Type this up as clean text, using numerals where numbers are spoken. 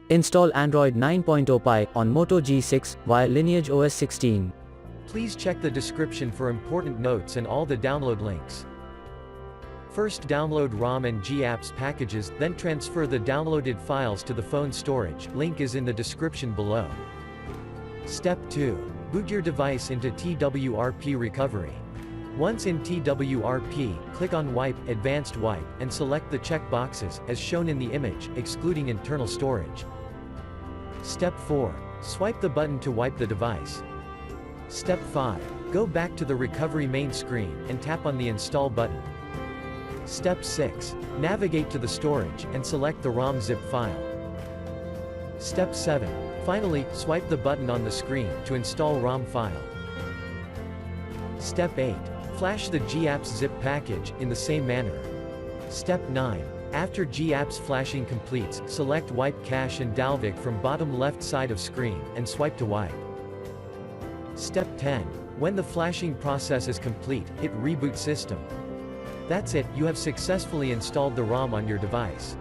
Install Android 9.0 Pie on Moto G6 via LineageOS 16. Please check the description for important notes and all the download links. First download ROM and GApps packages, then transfer the downloaded files to the phone storage, link is in the description below. Step 2. Boot your device into TWRP recovery. Once in TWRP, click on Wipe, Advanced Wipe, and select the check boxes, as shown in the image, excluding internal storage. Step 4. Swipe the button to wipe the device. Step 5. Go back to the recovery main screen, and tap on the Install button. Step 6. Navigate to the storage, and select the ROM zip file. Step 7. Finally, swipe the button on the screen, to install ROM file. Step 8. Flash the GApps zip package, in the same manner. Step 9. After GApps flashing completes, select Wipe Cache and Dalvik from bottom left side of screen, and swipe to wipe. Step 10. When the flashing process is complete, hit Reboot System. That's it, you have successfully installed the ROM on your device.